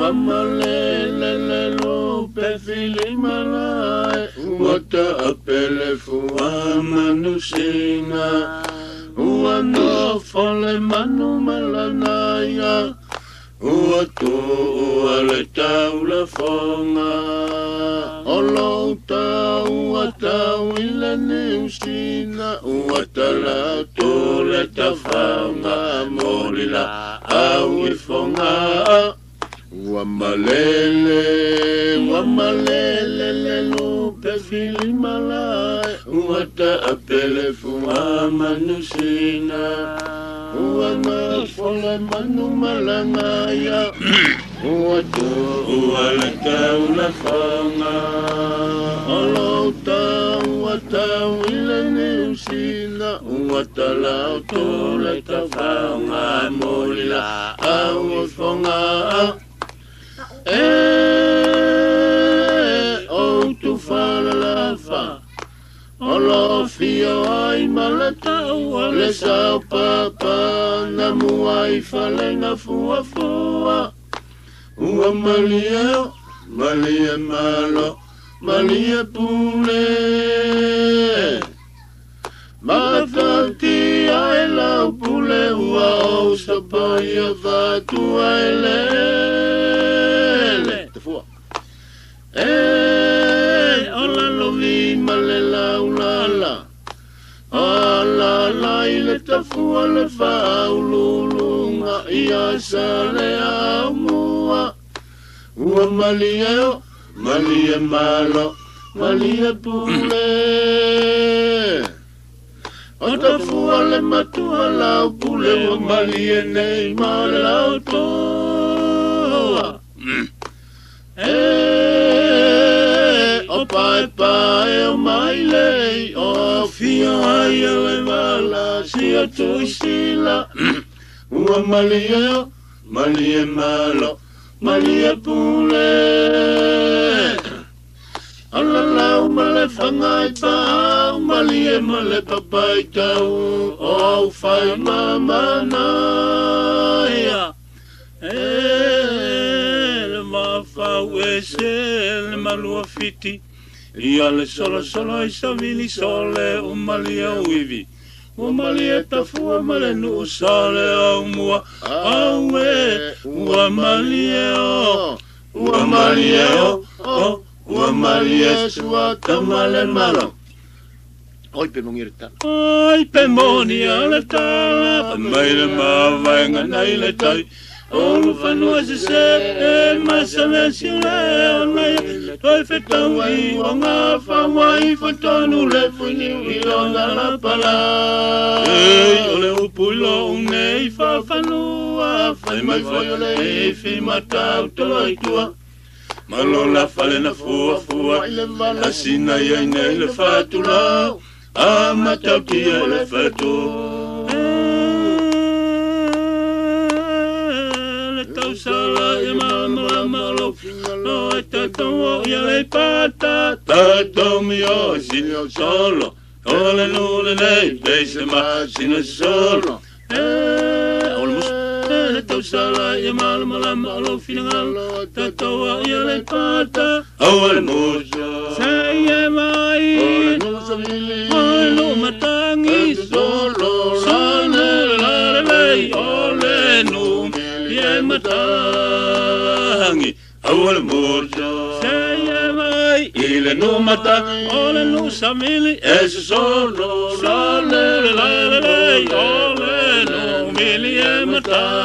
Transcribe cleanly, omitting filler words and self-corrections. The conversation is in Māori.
Wamalele lupe filimalae Wata apele fuwa manusina Uano fole manu malanaya Uatu uale taula fonga Olo tau watau ilani usina Uatala tole tafanga Molila au ifonga Wamalele lupe filimalae Wata apele fuwa manusina Uana fole manu malangaya Uatu uala taula fanga Olo tau watau ilani usina Uatala tole tafanga Molila au fonga o tu fala la fa Olo fio ai malatau Le sao papa Na muai fale na fua fua Ua malia Malia malo Malia pule Matati ai lau pule Ua o sapaya vatu ai lele Tafua Ola lovi malela ulala Ala la ile tafua le faululunga Ia sale amua Ua malia Malia malo Malia pule O tafua le matua lau pule Ua malia nei malau toa O pai pai o mai lei O fia ai e wala si a tui sila Ua malia Malia malo Malia pule Ala lau male whangai pau Malia male papai tau O whai mamana Le mawhau e se le malua fiti Ia le solo i savili sole o malia uivi O malia tafua male nu sale au mua Au e ua malia o Ua malia o Ua malia sua tamale malo Oi pe mongir tala Oi pe moni ale tala Meile mawaenga nei le tai Olu whanua se se masa lesi le onai Toi whetau i o ngā whawai whatonu le whuniu I longa la pala Ole upu I lo unei whawhanua Whai mai whai ole e whi matau tolo I tua Malo la whale na fua fua Hasina iai nei le whatula A matau tia le whatu Sala e mama malo no tato ya le pata tato mio sino solo ole no le dese ma sino solo olmus le tau sala e mama malo finalo tato ya le pata olmus sei e mai ole no savili ole no matangi solo sale la le ole no Ie matangi, awal moja Saya mai, ile no matangi Ole no samili, ese solo Sole, ole no mili e matangi